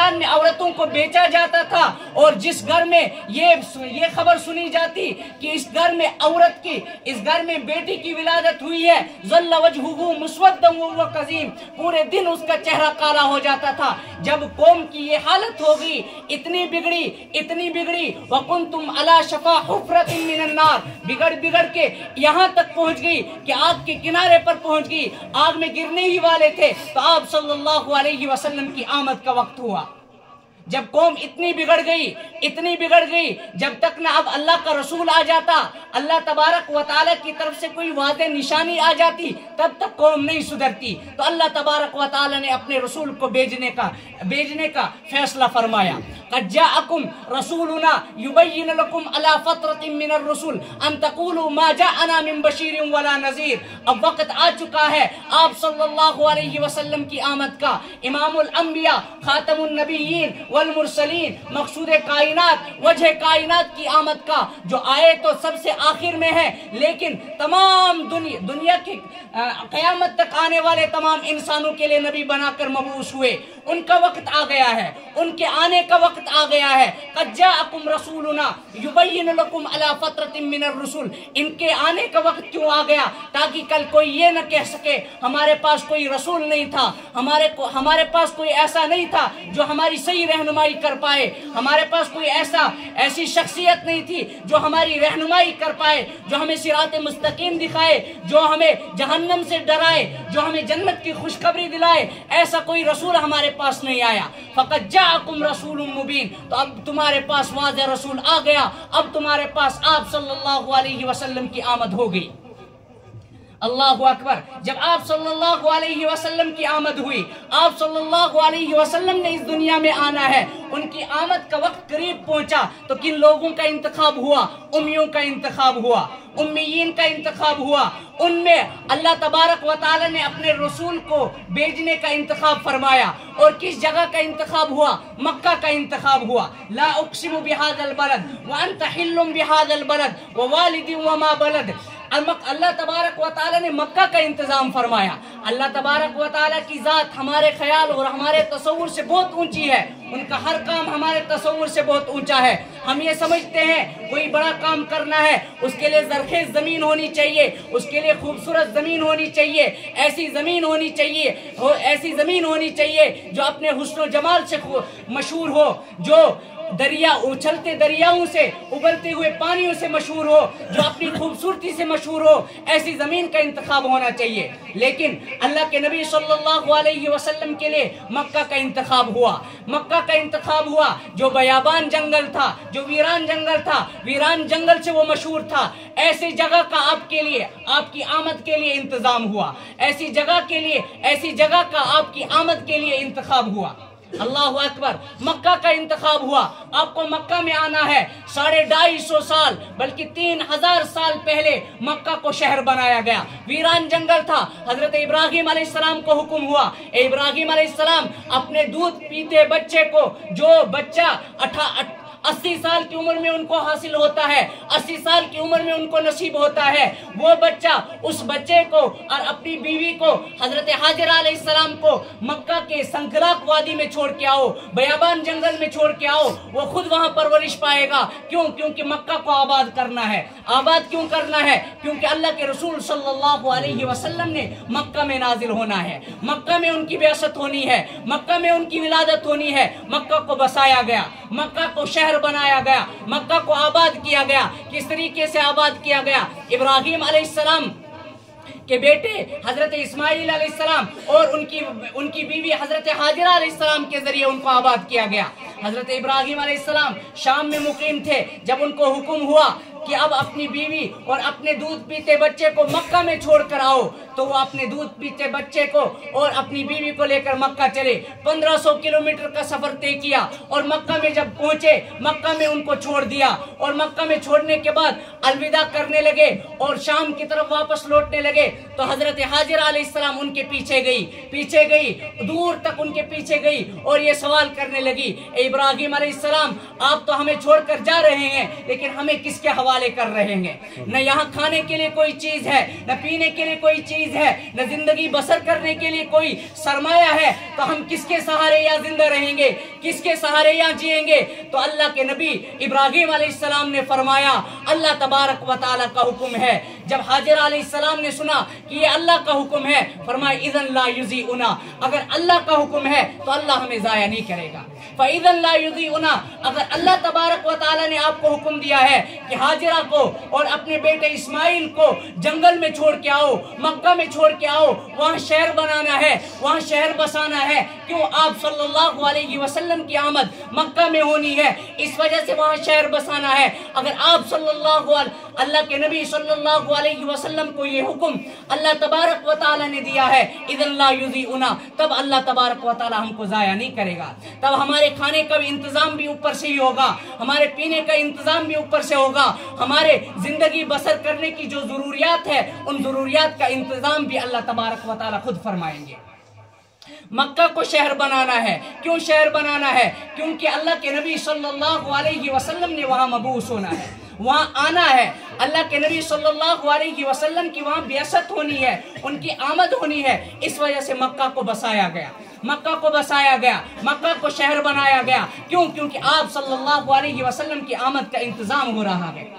ایران میں عورتوں کو بیچا جاتا تھا، اور جس گھر میں یہ خبر سنی جاتی کہ اس گھر میں عورت کی، اس گھر میں بیٹی کی ولادت ہوئی ہے، ظل وجہہ مسودا وہو کظیم، پورے دن اس کا چہرہ کالا ہو جاتا تھا۔ جب قوم کی یہ حالت ہوگی، اتنی بگڑی وَكُنْتُمْ عَلَى شَفَا حُفْرَةٍ مِّنَ النَّارِ، بگڑ کے یہاں تک پہنچ گئی کہ آگ کے کنارے پر پہنچ گئی، آگ میں گرنے ہی والے تھے، تو آپ صلی اللہ علیہ وسلم کی آمد کا وقت ہوا۔ جب قوم اتنی بگڑ گئی، جب تک نہ اب اللہ کا رسول آ جاتا، اللہ تبارک و تعالیٰ کی طرف سے کوئی واضح نشانی آ جاتی، تب تک قوم نہیں سدھرتی، تو اللہ تبارک و تعالیٰ نے اپنے رسول کو بھیجنے کا فیصلہ فرمایا۔ قد جاءکم رسولنا یبین لکم علی فترۃ من الرسل ان تقولوا ما جاءنا من بشیر ولا نذیر۔ اب وقت آ چکا ہے آپ صلی اللہ علیہ وسلم کی آمد کا، امام الانبیاء، خاتم النبیین والمرسلین، مقصود کائنات، وجہ کائنات کی آمد کا، جو آئے تو سب سے آخر میں ہے، لیکن تمام دنیا کی قیامت تک آنے والے تمام انسانوں کے لیے نبی بنا کر مبعوث ہوئے، ان کا وقت آ گیا ہے، ان کے آنے کا وقت آ گیا ہے۔ قد جاءکم رسولنا یبین لکم علی فترۃ من الرسل، ان کے آنے کا وقت کیوں آ گیا؟ تاکہ کل کوئی یہ نہ کہہ سکے ہمارے پاس کوئی رسول نہیں تھا، ہمارے پاس کوئی ایسا نہیں تھا جو ہماری صحیح رہنمائی کر پائے، ہمارے پاس کوئی ایسی شخصیت نہیں تھی جو ہماری رہنمائی کر پائے، جو ہمیں صراط مستقیم دکھائے، جو ہمیں جہنم سے ڈرائے، جو ہمیں جنت کی خوشخبری دلائے، ایسا کوئی رسول ہمارے پاس نہیں آیا۔ فقد جاءکم رسول مبین، تو اب تمہارے پاس واضح رسول آ گیا، اب تمہارے پاس آپ صلی اللہ علیہ وسلم کی آمد ہو گئی۔ اللہ اکبر۔ جب آپ صلی اللہ علیہ وسلم کی آمد ہوئی، آپ صلی اللہ علیہ وسلم نے اس دنیا میں آنا ہے، ان کی آمد کا وقت قریب پہنچا تو کن لوگوں کا انتخاب ہوا؟ امیوں کا انتخاب ہوا، امیین کا انتخاب ہوا۔ ان میں اللہ تبارک و تعالی نے اپنے رسول کو بھیجنے کا انتخاب فرمایا، اور کس جگہ کا انتخاب ہوا؟ مکہ کا انتخاب ہوا۔ لا اقسم بہذا البلد وانت حل بہذا البلد ووالد وما بلد۔ اللہ تبارک و تعالیٰ نے مکہ کا انتظام فرمایا۔ اللہ تبارک و تعالیٰ کی ذات ہمارے خیال اور ہمارے تصور سے بہت اونچی ہے، ان کا ہر کام ہمارے تصور سے بہت اونچا ہے۔ ہم یہ سمجھتے ہیں کوئی بڑا کام کرنا ہے، اس کے لیے زرخیز زمین ہونی چاہیے، اس کے لیے خوبصورت زمین ہونی چاہیے، ایسی زمین ہونی چاہیے جو اپنے حسن و جمال سے مشہور ہو، جو اچھلتے دریاؤں سے، ابلتے ہوئے پانیوں سے مشہور ہو، جو اپنی خوبصورتی سے مشہور ہو، ایسی زمین کا انتخاب ہونا چاہیے۔ لیکن اللہ کے نبی صلی اللہ علیہ وسلم کے لیے مکہ کا انتخاب ہوا، جو بیابان جنگل تھا، جو ویران جنگل تھا، ویران جنگل سے وہ مشہور تھا۔ ایسی جگہ کا آپ کے لیے، آپ کی آمد کے لیے انتظام ہوا، ایسی جگہ کا آپ کی آمد کے لیے انتخاب ہوا۔ اللہ اکبر۔ مکہ کا انتخاب ہوا، آپ کو مکہ میں آنا ہے۔ 250 سال بلکہ 3000 سال پہلے مکہ کو شہر بنایا گیا، ویران جنگل تھا۔ حضرت ابراہیم علیہ السلام کو حکم ہوا، اے ابراہیم علیہ السلام، اپنے دودھ پیتے بچے کو، جو بچہ 80 سال کی عمر میں ان کو حاصل ہوتا ہے، 80 سال کی عمر میں ان کو نصیب ہوتا ہے، وہ بچہ، اس بچے کو اور اپنی بیوی کو، حضرت حاجرہ علیہ السلام کو مکہ کے سنکراک وادی میں چھوڑ کے آؤ، بیابان جنگل میں چھوڑ کے آؤ۔ وہ خود وہاں پرورش پائے گا۔ کیونکہ مکہ کو آباد کرنا ہے۔ آباد کیوں کرنا ہے؟ کیونکہ اللہ کے رسول صلی اللہ علیہ وسلم نے مکہ میں نازل ہونا ہے، مکہ میں ان کی بعثت ہونی ہے، مکہ میں ان کی ولادت ہونی ہے۔ مکہ کو بسایا گیا، مکہ کو شہر بنایا گیا، مکہ کو آباد کیا گیا۔ کس طریقے سے آباد کیا گیا؟ ابراہیم علیہ السلام کے بیٹے حضرت اسماعیل علیہ السلام اور ان کی بیوی حضرت حاجرہ علیہ السلام کے ذریعے ان کو آباد کیا گیا۔ حضرت ابراہیم علیہ السلام شام میں مقیم تھے، جب ان کو حکم ہوا کہ اب اپنی بیوی اور اپنے دودھ پیتے بچے کو مکہ میں چھوڑ کر آؤ، تو وہ اپنے دودھ پیتے بچے کو اور اپنی بیوی کو لے کر مکہ چلے۔ 1500 کلومیٹر کا سفر طے کیا، اور مکہ میں جب پہنچے، مکہ میں ان کو چھوڑ دیا، اور مکہ میں چھوڑنے کے بعد الوداع کرنے لگے اور شام کی طرف واپس لوٹنے لگے، تو حضرت حاجرہ علیہ السلام ان کے پیچھے گئی، دور تک ان کے پیچھے گئی، اور یہ سوال کرنے لگی، اے ابراہیم علیہ السلام، آپ تو ہمیں چھوڑ کر جا رہے ہیں، لیکن ہمیں کس کے حوالے کر رہے ہیں؟ نہ یہاں کھانے کے لیے کوئی چیز ہے، نہ پینے کے لیے کوئی چیز चीज है, न जिंदगी बसर करने के लिए कोई सरमाया है, तो हम किसके सहारे यहाँ जिंदा रहेंगे, किसके सहारे यहाँ जिएंगे? तो अल्लाह के नबी इब्राहिम अलैहिस्सलाम ने फरमाया अल्लाह तबारक व तआला का हुक्म है। जब हाजिर अलैहिस्सलाम ने सुना कि ये अल्लाह का हुक्म है, फरमाया इज़न ला युज़ीउना, अगर अल्लाह का हुक्म है तो अल्लाह हमें ज़ाया नहीं करेगा। फ़इज़न ला युज़ीउना, अगर अल्लाह तबारक व तआला ने आपको हुक्म दिया है कि हाजिरा को और अपने बेटे इस्माइल को जंगल में छोड़ के आओ, मक्का में छोड़ के आओ, वहाँ शहर बनाना है, वहाँ शहर बसाना है, क्यों? आप सल्लल्लाहु अलैहि वसल्लम की आमद मक्का में होनी है, इस वजह से वहाँ शहर बसाना है। अगर आप अल्लाह के नबी सल्लल्लाहु अलैहि वसल्लम को ये हुक्म अल्लाह तबारक व तआला ने दिया है, इज़न ला युज़ीउना, तब अल्लाह तबारक व तआला हमको ज़ाया नहीं करेगा। तब हमारे खाने का भी इंतजाम भी ऊपर से ही होगा, हमारे पीने का इंतजाम भी ऊपर से होगा, हमारे जिंदगी बसर करने की जो जरूरियात है उन जरूरियात का इंतजाम भी अल्लाह तबारक व तआला खुद फरमाएंगे। मक्का को शहर बनाना है, क्यों शहर बनाना है? क्योंकि अल्लाह के नबी सल्लल्लाहु अलैहि वसल्लम ने वहाँ मबूस होना है, वहाँ आना है। अल्लाह के नबी सल्लल्लाहु अलैहि वसल्लम की वहाँ बिअसत होनी है, उनकी आमद होनी है, इस वजह से मक्का को बसाया गया, मक्का को बसाया गया, मक्का को शहर बनाया गया। क्यों? क्योंकि आप सल्लल्लाहु अलैहि वसल्लम की आमद का इंतजाम हो रहा है।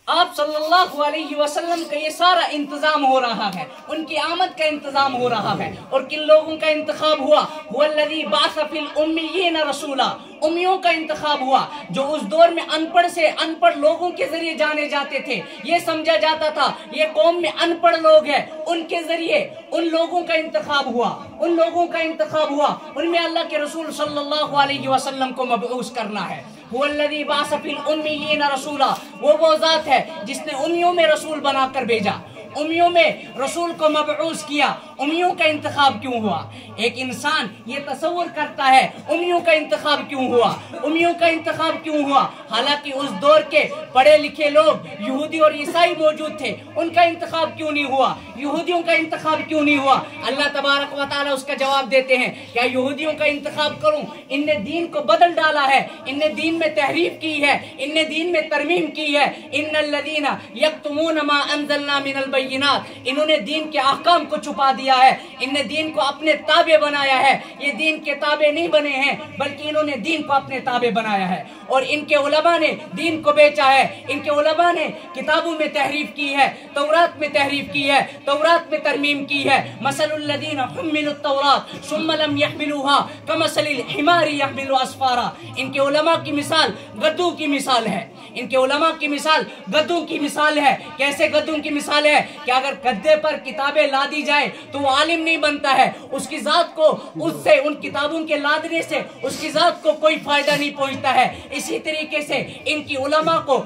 आप सल्लल्लाहु अलैहि वसल्लम का ये सारा इंतजाम हो रहा है, उनकी आमद का इंतजाम हो रहा है। और किन लोगों का इंतखाब हुआ? हुवल्लज़ी बअस फिल उम्मिय्यीन रसूला, उम्मियों का इंतखाब हुआ, जो उस दौर में अनपढ़ से अनपढ़ लोगों के जरिए जाने जाते थे। ये समझा जाता था ये कौम में अनपढ़ लोग हैं, उनके जरिए उन लोगों का इंतखाब हुआ, उन लोगों का इंतखाब हुआ, उनमें अल्लाह के रसूल सल्लल्लाहु अलैहि वसल्लम को मबऊस करना है। हुवल्लज़ी बअस फिल उम्मिय्यीन रसूला, वो ज़ात है जिसने उम्मियों में रसूल बनाकर भेजा, उम्मियों में रसूल को मबऊस किया। उम्मियों का इंतखाब क्यों हुआ? एक इंसान ये तसव्वुर करता है उम्मियों का इंतखाब क्यों हुआ, उम्मियों का इंतखाब क्यों हुआ? हालांकि उस दौर के पढ़े लिखे लोग यहूदी और ईसाई मौजूद थे, उनका इंतखाब क्यों नहीं हुआ? यहूदियों का इंतखाब क्यों नहीं हुआ? अल्लाह तबारक व तआला उसका जवाब देते हैं, क्या यहूदियों का इंतखाब करूं? इनने दीन को बदल डाला है, इनने दीन में तहरीफ की है, इनने दीन में तरमीम की है। इन्नल्लज़ीना यक्तुमून मा अंज़लना मिनल बय्यिनात, इन्होंने दीन के अहकाम को छुपा दिया है, इनने दीन को अपने ताबे बनाया है। ये दीन के ताबे नहीं बने हैं, बल्कि इन्होंने दीन को अपने ताबे बनाया है। और इनके उलमा ने दीन को बेचा है, इनके उलमा ने किताबों में तहरीफ की है, तौरात में तहरीफ की है, तौरात में तरमीम की है। मसलुल्लज़ीना हुम्मिलुत तौरात सुम्मा लम यहमिलूहा कमसलिल हिमारी यहमिलु अस्फारा, इनके उलमा की मिसाल गद्दू की मिसाल है, इनके उलमा की मिसाल गद्दू की मिसाल है। कैसे गद्दू की मिसाल है कि अगर गद्दे पर किताबें ला दी जाए तो वो आलिम नहीं बनता है, उसकी जात को उससे उन किताबों के लादने से उसकी जात को कोई फायदा नहीं पहुंचता है। इसी तरीके से इनके उलमा को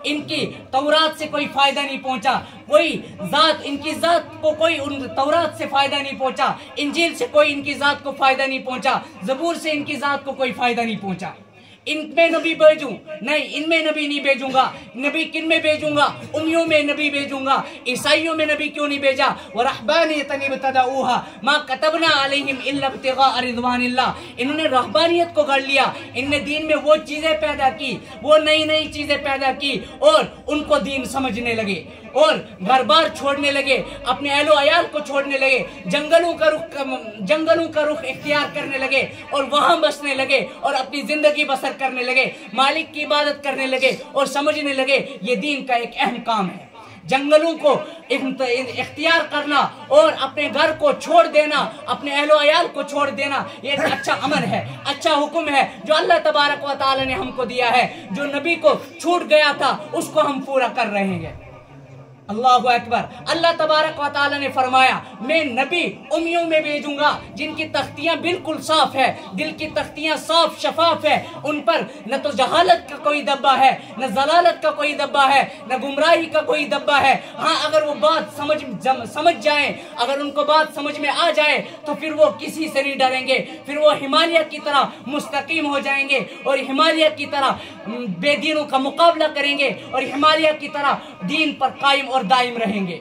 इनकी तौरात से कोई फायदा नहीं पहुंचा, कोई जात इनकी जात को कोई उन तौरात से फायदा नहीं पहुंचा, इंजील से कोई इनकी जात को फायदा नहीं पहुंचा, ज़बूर से इनकी जात को कोई फायदा नहीं पहुंचा। इनमें नबी भेजूं नहीं, इनमें नबी नहीं भेजूंगा। नबी किन में भेजूंगा? उम्मियों में नबी भेजूंगा। ईसाइयों में नबी क्यों नहीं भेजा? वरहबानियतन इब्तदऊहा मा कतबना अलैहिम इल्ला इब्तिगा रिज़वानिल्लाह, इन्होंने रहबानियत को गढ़ लिया, इनने दीन में वो चीजें पैदा की, वो नई नई चीजें पैदा की और उनको दीन समझने लगे और घर बार छोड़ने लगे, अपने अहलो अयाल को छोड़ने लगे, जंगलों का रुख इख्तियार करने लगे और वहां बसने लगे और अपनी जिंदगी बसर करने लगे, मालिक की इबादत करने लगे और समझने लगे ये दीन का एक अहम काम है। जंगलों को इख्तियार करना और अपने घर को छोड़ देना, अपने अहलो अयाल को छोड़ देना, ये एक अच्छा अमल है, अच्छा हुक्म है जो अल्लाह तबारक व तआला ने हमको दिया है। जो नबी को छूट गया था उसको हम पूरा कर रहे हैं। अल्लाहु अकबर। अल्लाह तबारक व तआला ने फरमाया मैं नबी उम्मियों में भेजूंगा जिनकी तख्तियां बिल्कुल साफ है, दिल की तख्तियां साफ शफाफ है, उन पर न तो जहालत का कोई दब्बा है, न जलालत का कोई दब्बा है, न गुमराही का कोई दब्बा है। हाँ, अगर वो बात समझ जाए, अगर उनको बात समझ में आ जाए तो फिर वो किसी से नहीं डरेंगे, फिर वो हिमालय की तरह मुस्तकीम हो जाएंगे और हिमालय की तरह बेदीनों का मुकाबला करेंगे और हिमालय की तरह दीन पर कायम और दायम रहेंगे।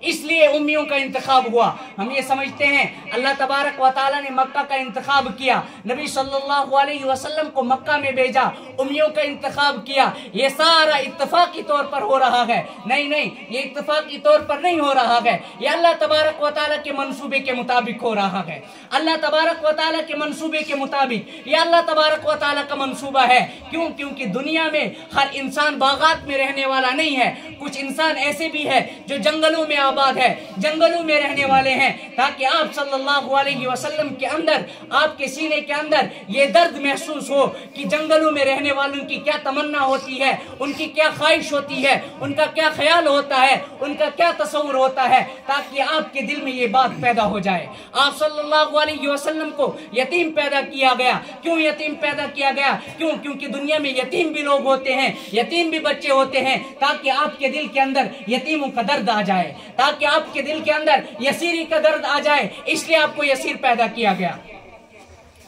इसलिए उम्मियों का इंतखाब हुआ। हम ये समझते हैं अल्लाह तबारक व तआला ने मक्का का इंतखाब किया, नबी सल्लल्लाहु अलैहि वसल्लम को मक्का में भेजा, उम्मियों का इंतखाब किया, ये सारा इत्तफाकी तौर पर हो रहा है। नहीं नहीं, ये इत्तफाकी तौर पर नहीं हो रहा है, ये अल्लाह तबारक व तआला के मंसूबे के मुताबिक हो रहा है। अल्लाह तबारक व तआला के मंसूबे के मुताबिक ये अल्लाह तबारक व तआला का मंसूबा है। क्यों? क्योंकि दुनिया में हर इंसान बागात में रहने वाला नहीं है, कुछ इंसान ऐसे भी है जो जंगलों में आबाद है, जंगलों में रहने वाले हैं, ताकि आप सल्लल्लाहु अलैहि वसल्लम के अंदर, आपके सीने के अंदर ये दर्द महसूस हो कि जंगलों में रहने वालों की क्या तमन्ना होती है, उनकी क्या ख्वाहिश होती है, उनका क्या ख्याल होता है, उनका क्या तस्वुर होता है, ताकि आपके दिल में ये बात पैदा हो जाए। आप सल्लल्लाहु अलैहि वसल्लम को यतीम पैदा किया गया। क्यों यतीम पैदा किया गया? क्यों? क्योंकि दुनिया में यतीम भी लोग होते हैं, यतीम भी बच्चे होते हैं, ताकि आपके दिल के अंदर यतीमों का दर्द आ जाए, ताकि आपके दिल के अंदर यसीरी का दर्द आ जाए, इसलिए आपको यसीर पैदा किया गया।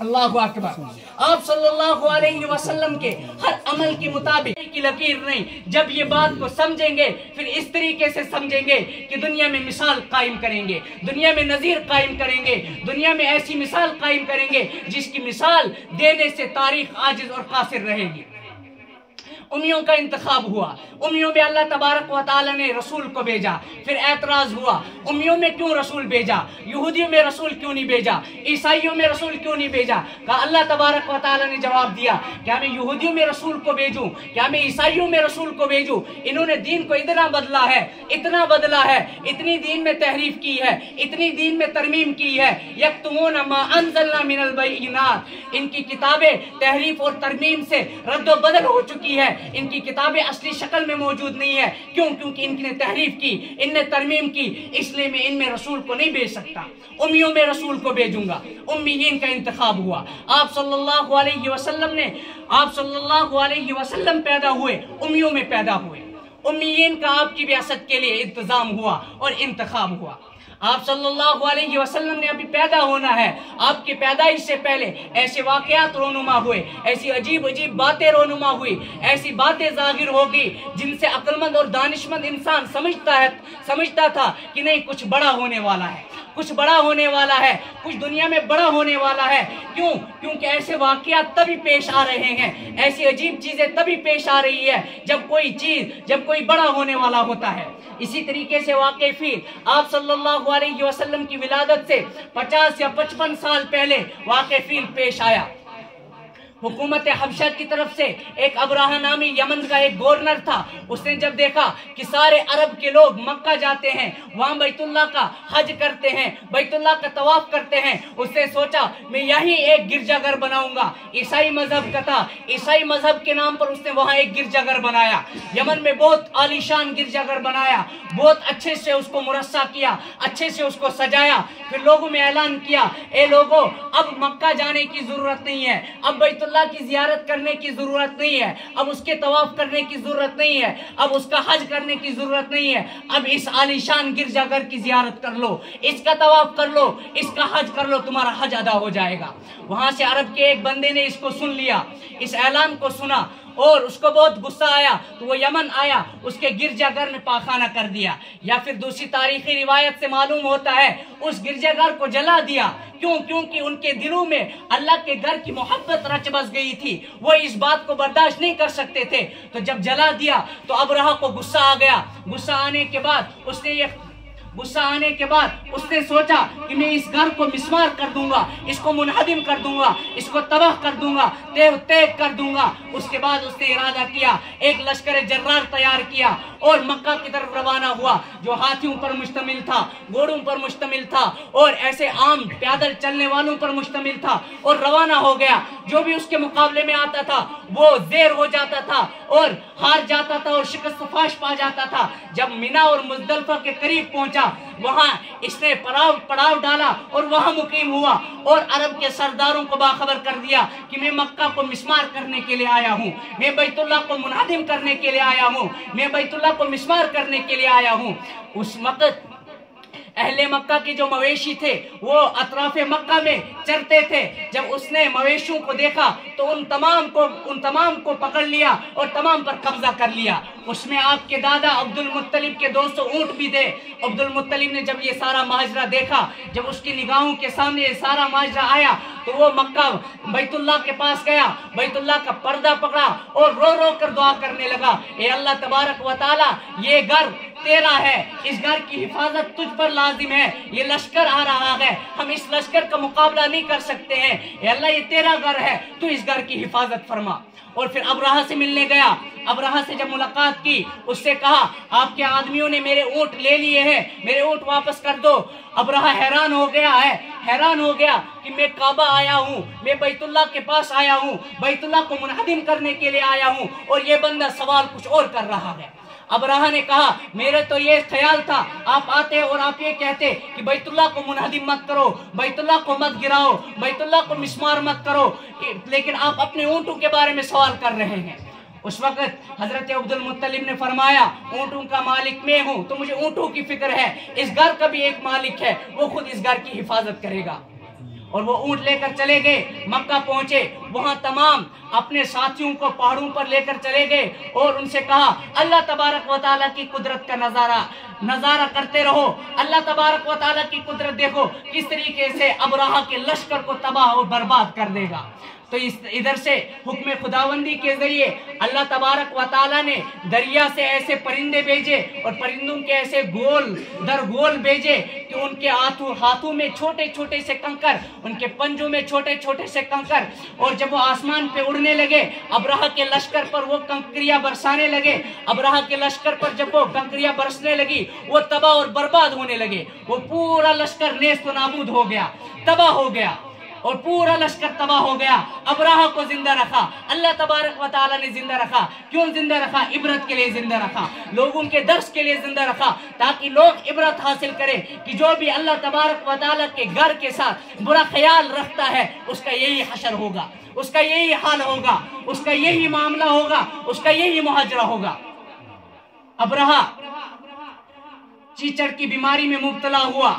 अल्लाहु अकबर। आप सल्लल्लाहु अलैहि वसल्लम के हर अमल के मुताबिक की लकीर नहीं, जब ये बात को समझेंगे फिर इस तरीके से समझेंगे कि दुनिया में मिसाल कायम करेंगे, दुनिया में नजीर कायम करेंगे, दुनिया में ऐसी मिसाल कायम करेंगे जिसकी मिसाल देने से तारीख आजिज और कासिर रहेगी। उम्मियों का इंतखाब हुआ, उम्मियों में अल्लाह तबारक व तआला ने रसूल को भेजा। फिर एतराज हुआ, उम्मियों में क्यों रसूल भेजा, यहूदियों में रसूल क्यों नहीं भेजा, ईसाइयों में रसूल क्यों नहीं भेजा? कहा अल्लाह तबारक व तआला ने जवाब दिया, क्या मैं यहूदियों में रसूल को भेजूं, क्या मैं ईसाइयों में रसूल को भेजूं? इन्होंने दीन को इतना बदला है, इतना बदला है, इतनी दीन में तहरीफ की है, इतनी दीन में तरमीम की है। यक्तुमून मा अंज़लना मिनल बैयिनात, इनकी किताबें तहरीफ और तरमीम से रद्द बदल हो चुकी है, इनकी किताबें असली शक्ल में मौजूद नहीं है। क्यों? क्योंकि इनने तहरीफ की, इनने तरमीम की, इसलिए मैं इनमें रसूल को नहीं भेज सकता, उम्मियों में रसूल को भेजूंगा। उम्मीयीन का इंतखाब हुआ। आप सल्लल्लाहु अलैहि वसल्लम पैदा हुए, उम्मियों में पैदा हुए। उम्मीयीन का आपकी बिआसत के लिए इंतजाम हुआ और इंतखाब हुआ। आप सल्लल्लाहु अलैहि वसल्लम ने अभी पैदा होना है, आपकी पैदाइश से पहले ऐसे वाकयात रोनुमा हुए, ऐसी अजीब अजीब बातें रोनुमा हुई, ऐसी बातें जाहिर होगी जिनसे अक्लमंद और दानिशमंद इंसान समझता था कि नहीं कुछ बड़ा होने वाला है, कुछ बड़ा होने वाला है, कुछ दुनिया में बड़ा होने वाला है। क्यों? क्योंकि ऐसे वाकयात तभी पेश आ रहे हैं, ऐसी अजीब चीजें तभी पेश आ रही है जब कोई बड़ा होने वाला होता है। इसी तरीके से वाक़ई फील आप सल्लल्लाहु अलैहि वसल्लम की विलादत से 50 या 55 साल पहले वाक़ई फील पेश आया। हुकूमत हबशा की तरफ से एक अब्राहा नामी यमन का एक गवर्नर था, उसने जब देखा कि सारे अरब के लोग मक्का जाते हैं, वहां बैतुल्लाह का हज करते हैं, बैतुल्लाह का तवाफ करते हैं, उसने सोचा मैं यही एक गिरजाघर बनाऊंगा। ईसाई मजहब का था, ईसाई मजहब के नाम पर उसने वहां एक गिरजाघर बनाया। यमन में बहुत आलीशान गिरजाघर बनाया, बहुत अच्छे से उसको मुरस्सा किया, अच्छे से उसको सजाया। फिर लोगों में ऐलान किया, ए लोगों, अब मक्का जाने की जरूरत नहीं है, अब बैतुल्लाह की जियारत करने की जरूरत नहीं है, अब उसके तवाफ करने की जरूरत नहीं है, अब उसका हज करने की जरूरत नहीं है, अब इस आलीशान गिरजाघर की जियारत कर लो, इसका तवाफ कर लो, इसका हज कर लो, तुम्हारा हज अदा हो जाएगा। वहां से अरब के एक बंदे ने इसको सुन लिया, इस ऐलान को सुना और उसको बहुत गुस्सा आया, तो वो यमन आया, उसके गिरजाघर में पाखाना कर दिया, या फिर दूसरी तारीखी रिवायत से मालूम होता है उस गिरजाघर को जला दिया। क्यों? क्योंकि उनके दिलों में अल्लाह के घर की मोहब्बत रच बस गई थी, वो इस बात को बर्दाश्त नहीं कर सकते थे। तो जब जला दिया तो अबरहा को गुस्सा आ गया। गुस्सा आने के बाद उसने सोचा कि मैं इस घर को मिस्मार कर दूंगा, इसको मुनहदिम कर दूंगा, इसको तबाह कर दूंगा, तेग कर दूंगा। उसके बाद उसने इरादा किया, एक लश्कर जर्रार तैयार किया और मक्का की तरफ रवाना हुआ, जो हाथियों पर मुश्तमिल था, घोड़ों पर मुश्तमिल था और ऐसे आम पैदल चलने वालों पर मुश्तमिल था, और रवाना हो गया। जो भी उसके मुकाबले में आता था वो देर हो जाता था और हार जाता था और शिकस्त फाश पा जाता था। जब मिना और मुज़दलिफा के करीब पहुंचा, वहां इसने पड़ाव डाला और वहां मुकीम हुआ और अरब के सरदारों को बाखबर कर दिया कि मैं मक्का को मिस्मार करने के लिए आया हूं, मैं बैतुल्लाह को मुनादिम करने के लिए आया हूं, मैं बैतुल्लाह को मिस्मार करने के लिए आया हूं। उस वक्त اہل مکہ کے جو مویشی تھے وہ اطراف مکہ میں چرتے تھے. جب اس نے مویشیوں کو دیکھا تو ان تمام کو پکڑ لیا اور تمام پر قبضہ کر لیا. اس میں آپ کے دادا عبد المطلب کے 200 اونٹ بھی تھے. عبد المطلب نے جب یہ سارا ماجرا دیکھا، جب اس کی نگاہوں کے سامنے یہ سارا ماجرا آیا تو وہ مکہ بیت اللہ کے پاس گیا، بیت اللہ کا پردہ پکڑا اور رو رو کر دعا کرنے لگا، اے اللہ تبارک و تعالی یہ گھر تیرا ہے، اس گھر کی حفاظت تجھ پر لازم ہے. یہ لشکر آ رہا ہے، ہم اس لشکر کا مقابلہ نہیں کر سکتے ہیں. اے اللہ یہ تیرا گھر ہے، تو اس گھر کی حفاظت فرما. اور پھر ابرہہ سے ملنے گیا. ابرہہ سے جب ملاقات کی، اس سے کہا آپ کے آدمیوں نے میرے اونٹ لے لیے ہیں، میرے اونٹ واپس کر دو. ابرہہ حیران ہو گیا کہ میں کعبہ آیا ہوں، میں بیت اللہ کے پاس آیا ہوں، بیت اللہ کو منہدم کرنے کے لیے آیا ہوں، اور یہ بندہ سوال کچھ اور کر رہا ہے. ابرہہ نے کہا میرے تو یہ خیال تھا آپ آتے اور آپ یہ کہتے کہ بیت اللہ کو منہدم مت کرو، بیت اللہ کو مت گراؤ، بیت اللہ کو مسمار مت کرو، لیکن آپ اپنے اونٹوں کے بارے میں سوال کر رہے ہیں. اس وقت حضرت عبد المطلب نے فرمایا اونٹوں کا مالک میں ہوں تو مجھے اونٹوں کی فکر ہے، اس گھر کا بھی ایک مالک ہے، وہ خود اس گھر کی حفاظت کرے گا. اور وہ اونٹ لے کر چلے گئے، مکہ پہنچے. وہاں تمام اپنے ساتھیوں کو پہاڑوں پر لے کر چلے گئے اور ان سے کہا اللہ تبارک و تعالیٰ کی قدرت کا نظارہ کرتے رہو. اللہ تبارک و تعالیٰ کی قدرت دیکھو کس طریقے سے ابرہہ کے لشکر کو تباہ اور برباد کر دے گا. تو ادھر سے حکم خداوندی کے ذریعے اللہ تبارک و تعالیٰ نے دریا سے ایسے پرندے بھیجے اور پرندوں کے ایسے گول در گول بھیجے کہ ان کے ہاتھوں میں چھوٹے چھوٹے سے کنکر، ان کے پنجوں میں چھوٹے چھوٹے سے کنکر، اور جب وہ آسمان پہ اڑنے لگے ابرہہ کے لشکر پر وہ کنکریاں برسانے لگے. ابرہہ کے لشکر پر جب وہ کنکریاں برسنے لگی وہ تباہ اور برباد ہونے لگے. وہ پورا لشکر نیست و نابود ہو گیا، تباہ ہو گیا، اور پورا لشکر تباہ ہو گیا. ابرہہ کو زندہ رکھا اللہ تبارک و تعالیٰ نے. زندہ رکھا کیوں زندہ رکھا؟ عبرت کے لیے زندہ رکھا، لوگوں کے درس کے لیے زندہ رکھا، تاکہ لوگ عبرت حاصل کریں کہ جو بھی اللہ تبارک و تعالیٰ کے گھر کے ساتھ برا خیال رکھتا ہے اس کا یہی حشر ہوگا، اس کا یہی حال ہوگا، اس کا یہی معاملہ ہوگا، اس کا یہی محاجرہ ہوگا. ابرہہ چیچڑ کی بیماری میں مبتلا ہوا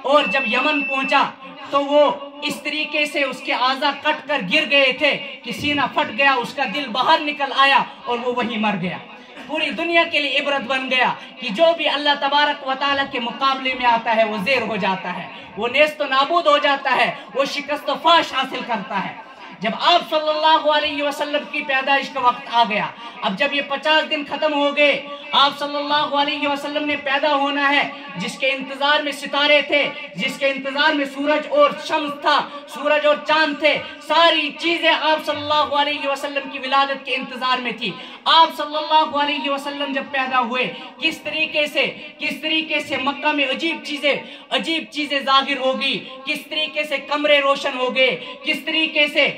اور جب یمن پہنچا تو وہ اس طریقے سے اس کے اعضاء کٹ کر گر گئے تھے کہ سینہ پھٹ گیا، اس کا دل باہر نکل آیا اور وہ وہیں مر گیا. پوری دنیا کے لیے عبرت بن گیا کہ جو بھی اللہ تبارک و تعالیٰ کے مقابلے میں آتا ہے وہ زیر ہو جاتا ہے، وہ نیست و نابود ہو جاتا ہے، وہ شکست و فاش حاصل کرتا ہے. جب آپ صلی اللہ علیہ وسلم کی پیدائش کا وقت آ گیا، اب جب یہ 50 دن ختم ہو گئے، آپ صلی اللہ علیہ وسلم نے پیدا ہونا ہے، جس کے انتظار میں ستارے تھے، جس کے انتظار میں سورج اور شمس تھا، سورج اور چاند تھے، ساری چیزیں آپ صلی اللہ علیہ وسلم کی ولادت کے انتظار میں تھی. آپ صلی اللہ علیہ وسلم جب پیدا ہوئے کس طریقے سے مکہ میں عجیب چیزیں ظاہر ہوگی، کس طریقے سے کمرے روشن ہو گئے، کس طریقے سے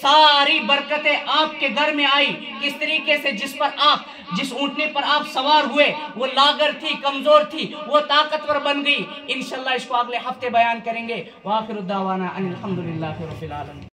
ساری برکتیں آپ کے گھر میں آئی، کس طریقے سے جس اونٹنے پر آپ سوار ہوئے وہ لاغر تھی، کمزور تھی، وہ طاقتور بن گئی. انشاءاللہ اس کو اگلے ہفتے بیان کریں گے. وآخر الدعوانا ان الحمدللہ رب العالمین.